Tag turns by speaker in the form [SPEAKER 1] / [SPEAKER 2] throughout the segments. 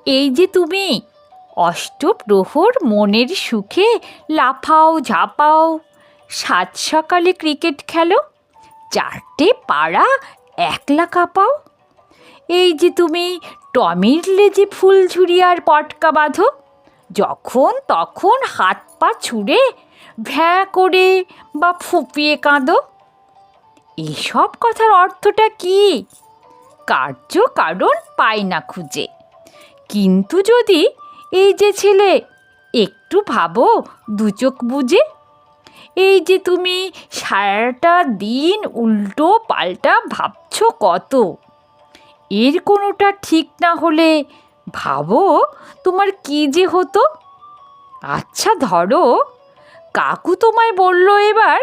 [SPEAKER 1] এই যে তুমি অষ্টপ্রহর মনের সুখে লাফাও ঝাঁপাও, সাত সকালে ক্রিকেট খেলো, চারটে পাড়া একলা কাঁপাও। এই যে তুমি টমির লেজে ফুল ঝুরিয়ার পটকা বাঁধো, যখন তখন হাত পা ছুঁড়ে ভ্যাঁ করে বা ফুঁপিয়ে কাঁদো। এসব কথার অর্থটা কি? কার্য কারণ পাই না খুঁজে। কিন্তু যদি এই যে ছেলে একটু ভাবো দু চোখ বুঝে, এই যে তুমি সারাটা দিন উল্টো পাল্টা ভাবছো কত, এর কোনোটা ঠিক না হলে ভাবো তোমার কি যে হতো। আচ্ছা ধরো কাকু তোমায় বলল এবার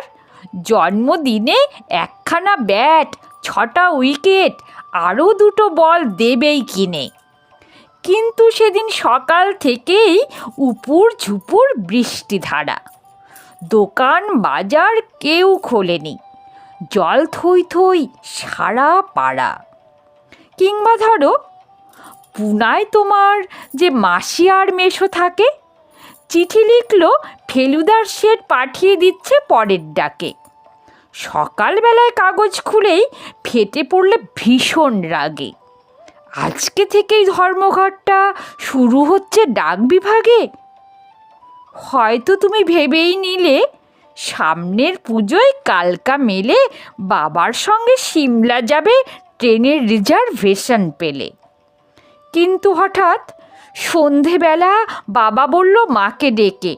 [SPEAKER 1] জন্মদিনে একখানা ব্যাট, 6টা উইকেট, আরও 2টো বল দেবেই কিনে। কিন্তু সেদিন সকাল থেকেই উপুর ঝুপুর বৃষ্টিধারা, দোকান বাজার কেউ খোলেনি, জল থই থই সারা পাড়া। কিংবা ধরো পুনায় তোমার যে মাসি আর মেশো থাকে, চিঠি লিখলো ফেলুদার শেঠ পাঠিয়ে দিচ্ছে পরের ডাকে। সকালবেলায় কাগজ খুলেই ফেটে পড়লে ভীষণ রাগে, আজকে থেকেই ধর্মঘটটা শুরু হচ্ছে ডাক বিভাগে। হয়তো তুমি ভেবেই নিলে সামনের পুজোয় কালকা মেলে বাবার সঙ্গে সিমলা যাবে ট্রেনের রিজার্ভেশন পেলে। কিন্তু হঠাৎ সন্ধেবেলা বাবা বলল মাকে ডেকে,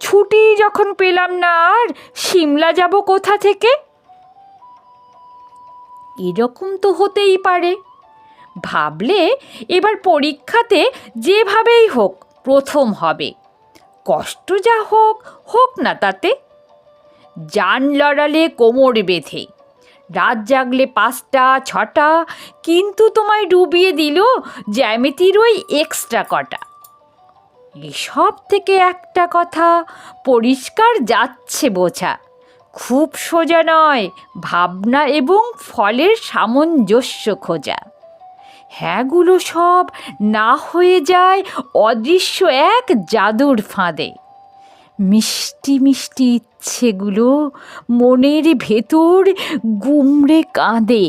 [SPEAKER 1] ছুটি যখন পেলাম না আর সিমলা যাব কোথা থেকে। এরকম তো হতেই পারে। ভাবলে এবার পরীক্ষাতে যেভাবেই হোক প্রথম হবে, কষ্ট যা হোক হোক না তাতে। জান লড়ালে কোমর বেঁধে, রাত জাগলে 5টা 6টা, কিন্তু তোমায় ডুবিয়ে দিল জ্যামিতির ওই এক্সট্রা কটা। এসব থেকে একটা কথা পরিষ্কার যাচ্ছে বোঝা, খুব সোজা নয় ভাবনা এবং ফলের সামঞ্জস্য খোঁজা। হ্যাঁগুলো সব না হয়ে যায় অদৃশ্য এক জাদুর ফাঁদে। মিষ্টি মিষ্টি ইচ্ছেগুলো মনের ভেতর গুমড়ে কাঁদে।